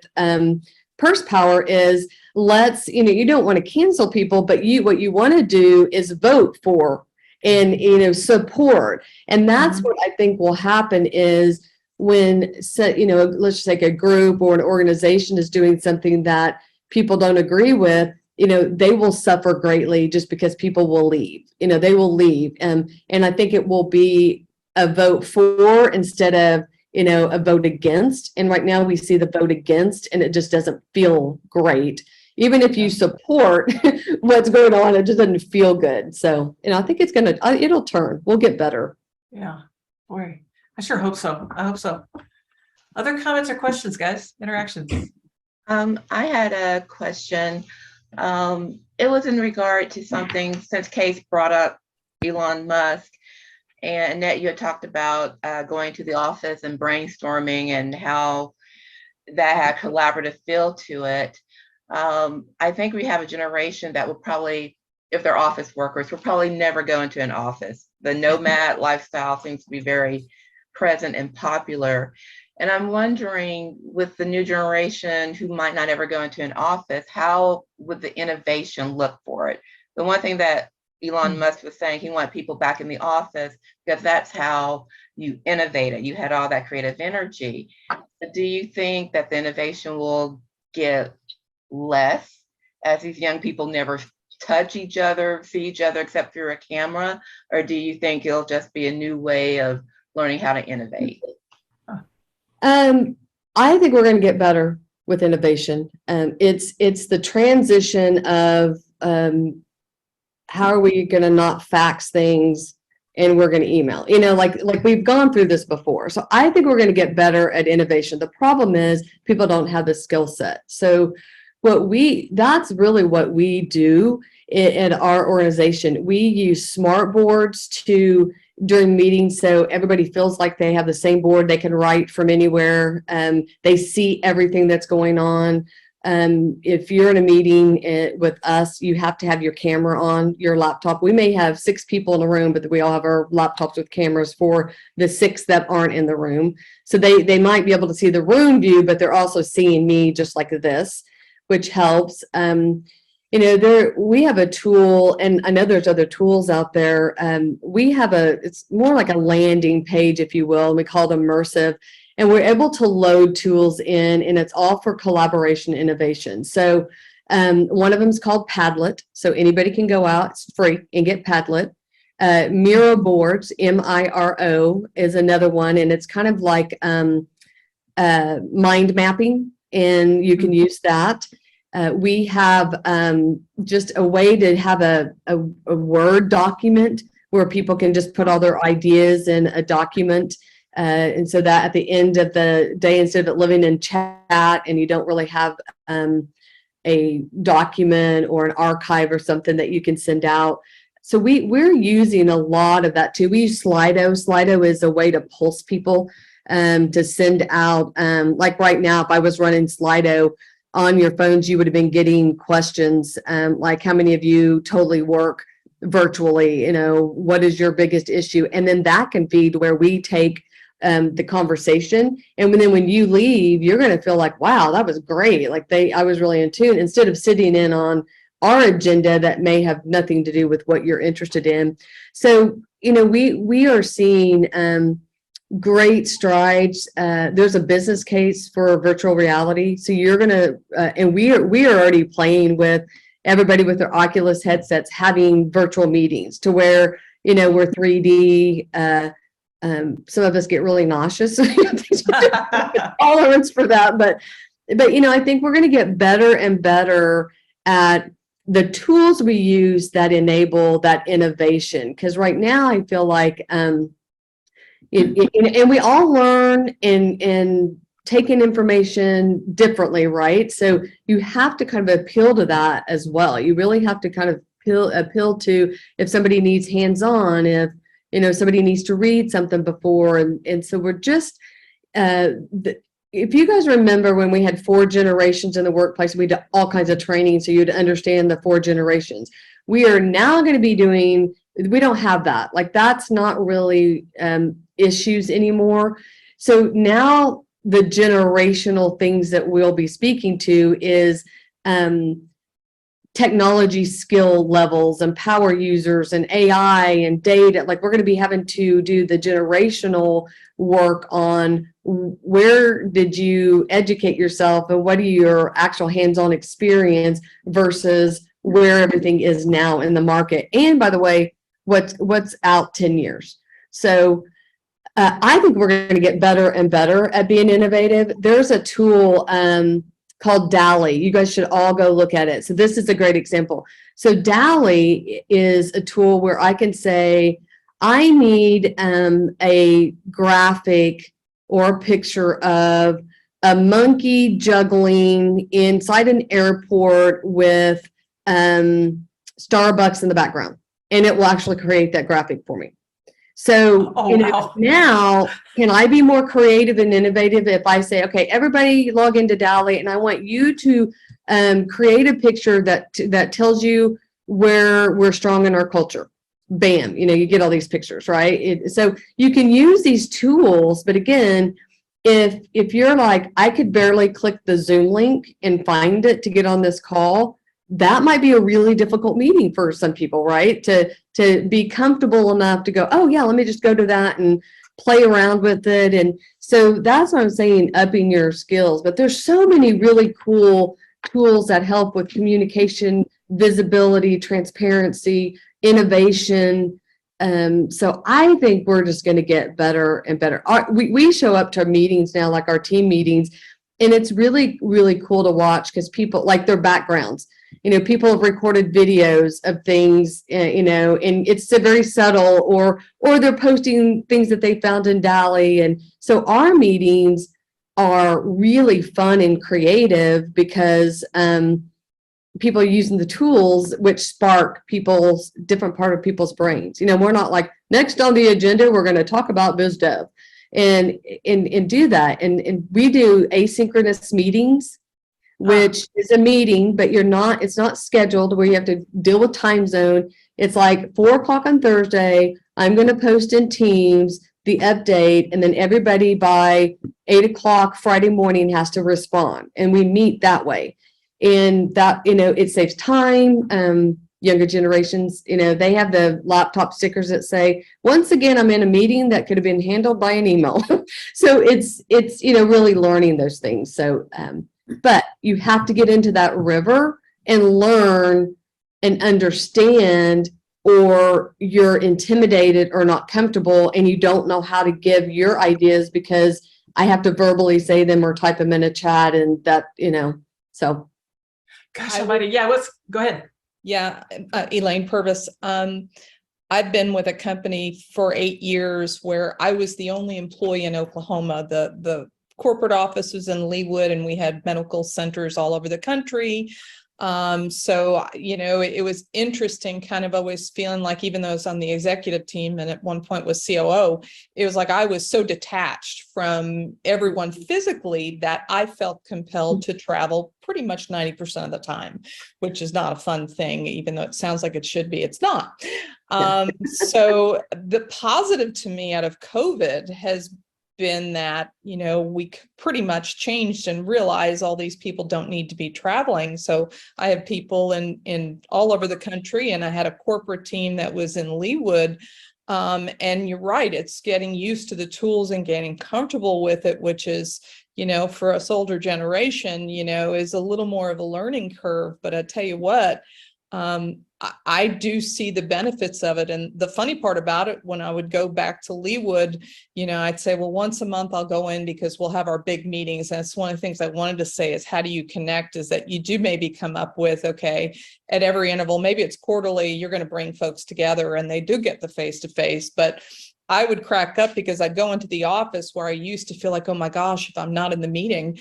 purse power, is let's, you know, you don't want to cancel people, but what you want to do is vote for and, you know, support. And that's what I think will happen is when, you know, let's just take a group or an organization is doing something that people don't agree with, you know, they will suffer greatly just because people will leave, you know, they will leave. And I think it will be a vote for instead of, you know, a vote against. And right now we see the vote against, and it just doesn't feel great. Even if you support what's going on, it just doesn't feel good. So, you know, I think it'll turn. We'll get better. Yeah, boy, I sure hope so. I hope so. Other comments or questions, guys? Interactions? I had a question. It was in regard to something, since Case brought up Elon Musk, and Annette, you had talked about going to the office and brainstorming and how that had collaborative feel to it. I think we have a generation that will probably, if they're office workers, will probably never go into an office. The nomad lifestyle seems to be very present and popular. And I'm wondering, with the new generation who might not ever go into an office, how would the innovation look for it? The one thing that Elon Musk was saying, he wanted people back in the office because that's how you innovated. You had all that creative energy. But do you think that the innovation will get less as these young people never touch each other, see each other except through a camera? Or do you think it'll just be a new way of learning how to innovate? I think we're going to get better with innovation. It's the transition of how are we going to not fax things and we're going to email, you know, like we've gone through this before. So I think we're going to get better at innovation. The problem is people don't have the skill set. So that's really what we do in our organization. We use smart boards during meetings, so everybody feels like they have the same board. They can write from anywhere. They see everything that's going on. If you're in a meeting with us, you have to have your camera on your laptop. We may have 6 people in a room, but we all have our laptops with cameras for the 6 that aren't in the room. So they might be able to see the room view, but they're also seeing me just like this, which helps. You know, we have a tool, and I know there's other tools out there. It's more like a landing page, if you will, and we call it immersive. And we're able to load tools in, and it's all for collaboration innovation. So one of them is called Padlet. So anybody can go out, it's free, and get Padlet. Miro boards, MIRO, is another one, and it's kind of like mind mapping, and you can use that. We have just a way to have a Word document where people can just put all their ideas in a document. And so that at the end of the day, instead of it living in chat and you don't really have a document or an archive or something that you can send out. So we're using a lot of that too. We use Slido. Slido is a way to pulse people to send out. Like right now, if I was running Slido on your phones, you would have been getting questions like, how many of you totally work virtually? You know, what is your biggest issue? And then that can feed where we take the conversation. And then when you leave, you're going to feel like, wow, that was great. Like I was really in tune, instead of sitting in on our agenda that may have nothing to do with what you're interested in. So, we are seeing great strides. There's a business case for virtual reality. So you're going to, and we are already playing with everybody with their Oculus headsets, having virtual meetings to where, we're 3D. Some of us get really nauseous. Tolerance for that. But, I think we're going to get better and better at the tools we use that enable that innovation. Because right now I feel like, and we all learn and take in information differently, right? So you have to kind of appeal to that as well. You really have to kind of appeal to if somebody needs hands-on, if somebody needs to read something before, and so we're just if you guys remember when we had 4 generations in the workplace, we did all kinds of training so you'd understand the 4 generations. We are now going to be doing, we don't have that. Like that's not really issues anymore. So now the generational things that we'll be speaking to is technology skill levels and power users and AI and data. Like we're going to be having to do the generational work on where did you educate yourself and what are your actual hands-on experience versus where everything is now in the market. And by the way, what's out 10 years. So I think we're going to get better and better at being innovative. There's a tool called DALL-E. You guys should all go look at it. So this is a great example. So DALL-E is a tool where I can say, I need a graphic or a picture of a monkey juggling inside an airport with Starbucks in the background. And it will actually create that graphic for me. So wow. Now, can I be more creative and innovative if I say, okay, everybody log into DALL-E and I want you to create a picture that tells you where we're strong in our culture. Bam, you get all these pictures, right? So you can use these tools, but again, if you're like, I could barely click the Zoom link and find it to get on this call, that might be a really difficult meeting for some people, right? To be comfortable enough to go, oh yeah, let me just go to that and play around with it. And so that's what I'm saying, upping your skills. But there's so many really cool tools that help with communication, visibility, transparency, innovation. So I think we're just going to get better and better. We show up to meetings now, like our team meetings, and it's really, really cool to watch because people like their backgrounds. People have recorded videos of things, and it's very subtle, or they're posting things that they found in DALL-E. And so our meetings are really fun and creative because people are using the tools which spark people's different part of people's brains. We're not like, next on the agenda, we're going to talk about biz dev and do that. And we do asynchronous meetings, which is a meeting, but it's not scheduled where you have to deal with time zone. It's like 4:00 on Thursday. I'm going to post in Teams the update, and then everybody by 8:00 Friday morning has to respond. And we meet that way. And that, it saves time. Younger generations, they have the laptop stickers that say, once again, I'm in a meeting that could have been handled by an email. So it's really learning those things. So, but you have to get into that river and learn and understand, or you're intimidated or not comfortable and you don't know how to give your ideas because I have to verbally say them or type them in a chat, and that, so. Gosh almighty. Yeah, go ahead. Yeah, Elaine Purvis. I've been with a company for 8 years where I was the only employee in Oklahoma. The corporate office was in Leawood, and we had medical centers all over the country. So, it was interesting, kind of always feeling like, even though I was on the executive team and at one point was COO, it was like I was so detached from everyone physically that I felt compelled to travel pretty much 90% of the time, which is not a fun thing, even though it sounds like it should be, it's not. So the positive to me out of COVID has been that, we pretty much changed and realized all these people don't need to be traveling. So I have people in all over the country, and I had a corporate team that was in Leawood. And you're right, it's getting used to the tools and getting comfortable with it, which is, for us older generation, is a little more of a learning curve. But I tell you what, I do see the benefits of it. And the funny part about it, when I would go back to Leawood, I'd say, well, once a month I'll go in because we'll have our big meetings. And it's one of the things I wanted to say is, how do you connect? Is that you do maybe come up with, okay, at every interval, maybe it's quarterly, you're going to bring folks together and they do get the face-to-face. But I would crack up because I'd go into the office where I used to feel like, oh my gosh, if I'm not in the meeting,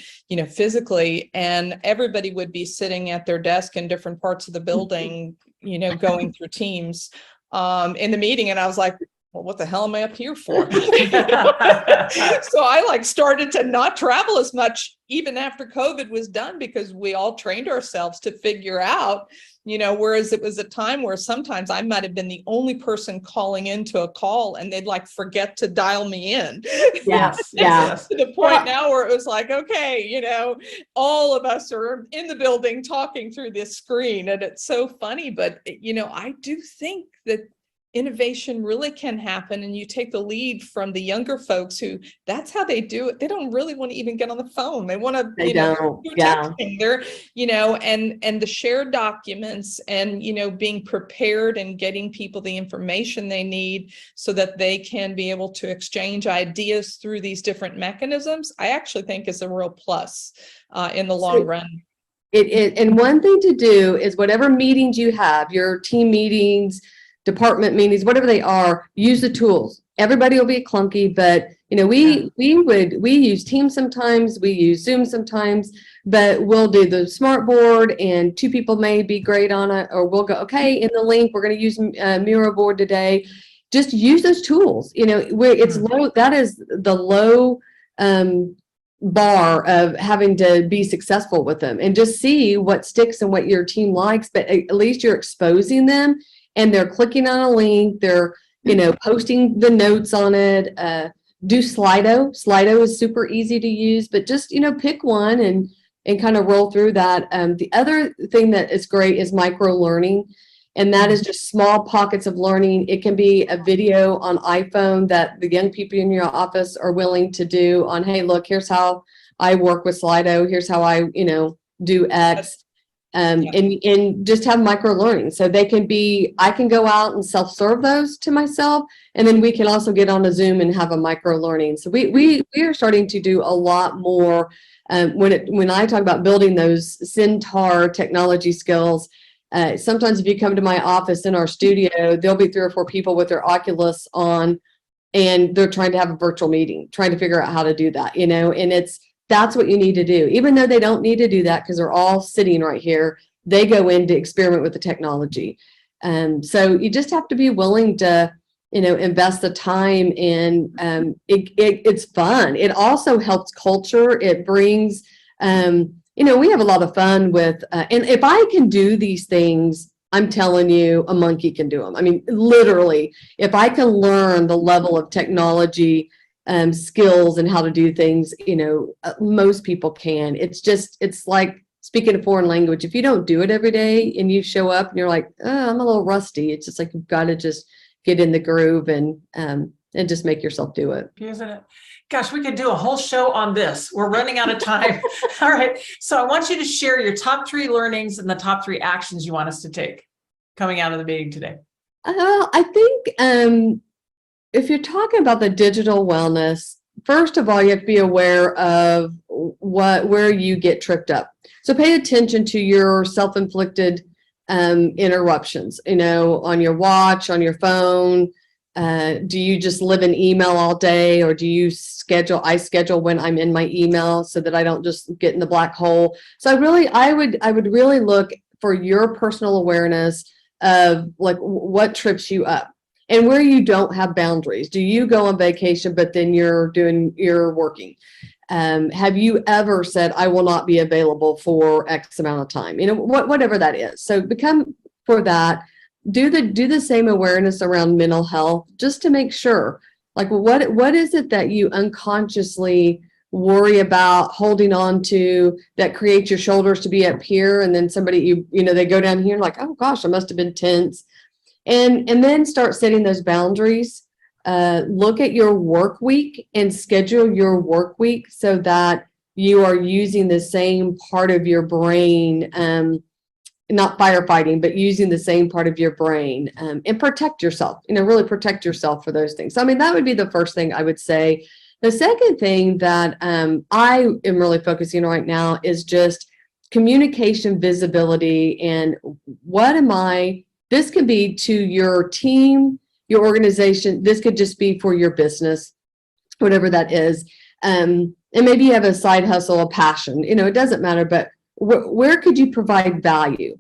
physically, and everybody would be sitting at their desk in different parts of the building, going through Teams in the meeting. And I was like, well, what the hell am I up here for? So I started to not travel as much even after COVID was done, because we all trained ourselves to figure out, whereas it was a time where sometimes I might have been the only person calling into a call and they'd forget to dial me in. Yes. Yeah. To the point now where it was like, okay, all of us are in the building talking through this screen, and it's so funny. But, I do think that innovation really can happen, and you take the lead from the younger folks who that's how they do it. They don't really want to even get on the phone. They want to, do texting. They're, and the shared documents and, being prepared and getting people the information they need so that they can be able to exchange ideas through these different mechanisms, I actually think is a real plus in the long run. And one thing to do is whatever meetings you have, your team meetings, department meetings, whatever they are, use the tools. Everybody will be clunky, but we use Teams sometimes, we use Zoom sometimes, but we'll do the smart board and two people may be great on it, or we'll go, okay, in the link, we're going to use Miro board today. Just use those tools. Where it's low, that is the low bar of having to be successful with them, and just see what sticks and what your team likes, but at least you're exposing them. And they're clicking on a link, they're, posting the notes on it. Do Slido. Slido is super easy to use, but just, pick one and kind of roll through that. The other thing that is great is micro learning, and that is just small pockets of learning. It can be a video on iPhone that the young people in your office are willing to do on, hey, look, here's how I work with Slido. Here's how I, do X. And just have micro learning. So they can be, I can go out and self-serve those to myself, and then we can also get on a Zoom and have a micro learning. So we are starting to do a lot more. When I talk about building those Centaur technology skills, sometimes if you come to my office in our studio, there'll be 3 or 4 people with their Oculus on, and they're trying to have a virtual meeting, trying to figure out how to do that, and that's what you need to do. Even though they don't need to do that because they're all sitting right here, they go in to experiment with the technology. So you just have to be willing to, invest the time in. It's fun. It also helps culture. It brings, we have a lot of fun with, and if I can do these things, I'm telling you, a monkey can do them. I mean, literally, if I can learn the level of technology skills and how to do things, most people can. It's like speaking a foreign language. If you don't do it every day and you show up and you're like, oh, I'm a little rusty, it's just like you've got to just get in the groove and just make yourself do it. Isn't it? Gosh, we could do a whole show on this. We're running out of time. All right. So I want you to share your top 3 learnings and the top 3 actions you want us to take coming out of the meeting today. I think if you're talking about the digital wellness, first of all, you have to be aware of where you get tripped up. So pay attention to your self-inflicted interruptions, on your watch, on your phone. Do you just live in email all day, or do you I schedule when I'm in my email so that I don't just get in the black hole. So I would really look for your personal awareness of what trips you up. And where you don't have boundaries. Do you go on vacation, but then you're working? Have you ever said, I will not be available for X amount of time? Whatever that is. So become for that. Do the same awareness around mental health, just to make sure Like, what is it that you unconsciously worry about holding on to that creates your shoulders to be up here, and then somebody they go down here like, oh gosh, I must have been tense, and then start setting those boundaries. Look at your work week and schedule your work week so that you are using the same part of your brain, not firefighting, but using the same part of your brain, and protect yourself, really protect yourself for those things. So, I mean, that would be the first thing I would say. The second thing that I am really focusing on right now is just communication visibility. And this could be to your team, your organization. This could just be for your business, whatever that is. And maybe you have a side hustle, a passion, it doesn't matter, but where could you provide value?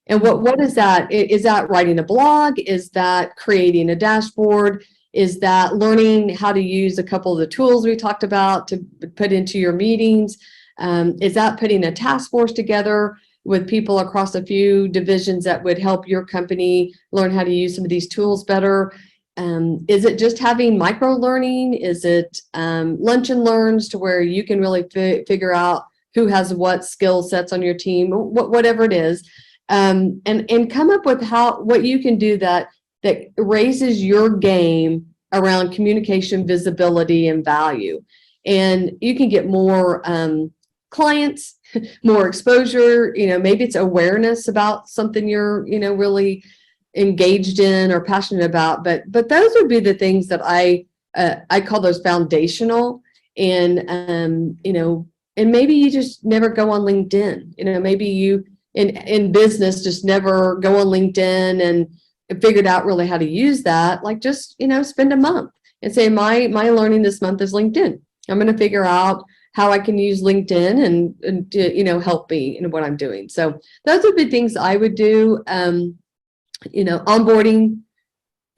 And what is that? Is that writing a blog? Is that creating a dashboard? Is that learning how to use a couple of the tools we talked about to put into your meetings? Is that putting a task force together with people across a few divisions that would help your company learn how to use some of these tools better? Is it just having micro learning? Is it lunch and learns to where you can really figure out who has what skill sets on your team, whatever it is, and come up with what you can do that raises your game around communication, visibility, and value. And you can get more clients, more exposure, maybe it's awareness about something you're, really engaged in or passionate about. But those would be the things that I call those foundational. And, and maybe you just never go on LinkedIn, maybe you in business just never go on LinkedIn and figured out really how to use that. Like, just, spend a month and say, my learning this month is LinkedIn. I'm going to figure out how I can use LinkedIn and to, help me in what I'm doing. So those would be things I would do. Onboarding,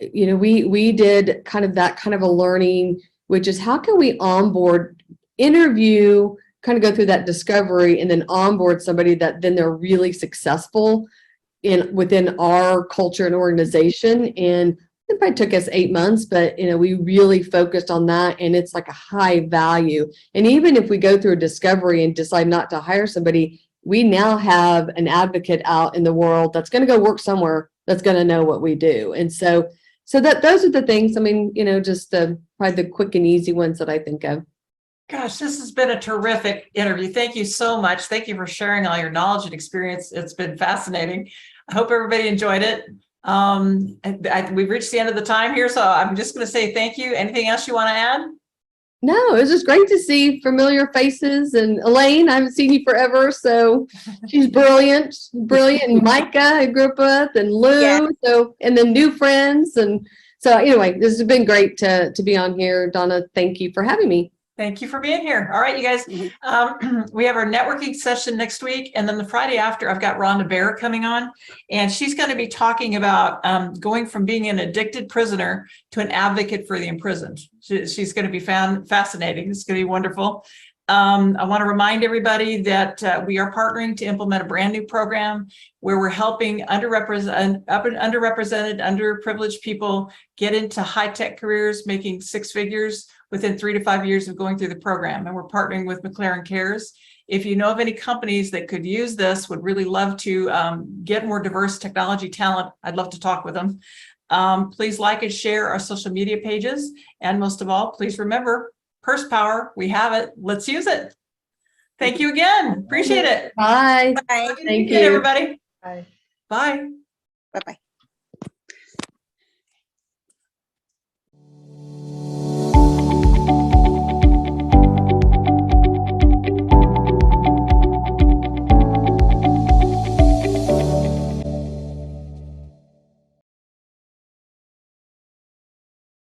we did kind of a learning, which is how can we onboard, interview, kind of go through that discovery, and then onboard somebody that then they're really successful within our culture and organization. And it probably took us 8 months, but we really focused on that, and it's like a high value. And even if we go through a discovery and decide not to hire somebody, we now have an advocate out in the world that's going to go work somewhere that's going to know what we do. And so that those are the things. I mean, just probably the quick and easy ones that I think of. Gosh, this has been a terrific interview. Thank you so much. Thank you for sharing all your knowledge and experience. It's been fascinating. I hope everybody enjoyed it. We've reached the end of the time here, so I'm just going to say thank you. Anything else you want to add? No, it was just great to see familiar faces. And Elaine, I haven't seen you forever, so she's brilliant. And Micah, I grew up with, and Lou, yeah. So, and then new friends. And so anyway, this has been great to be on here. Donna, thank you for having me. Thank you for being here. All right, you guys, we have our networking session next week. And then the Friday after, I've got Rhonda Bear coming on, and she's going to be talking about going from being an addicted prisoner to an advocate for the imprisoned. She's going to be fascinating. It's going to be wonderful. I want to remind everybody that we are partnering to implement a brand new program where we're helping underrepresented, underprivileged people get into high-tech careers, making 6 figures within 3 to 5 years of going through the program. And we're partnering with McLaren Cares. If you know of any companies that could use this, would really love to get more diverse technology talent, I'd love to talk with them. Please like and share our social media pages. And most of all, please remember, purse power, we have it. Let's use it. Thank you again. Appreciate it. Bye. Bye. Thank you, everybody. Bye. Bye. Bye-bye.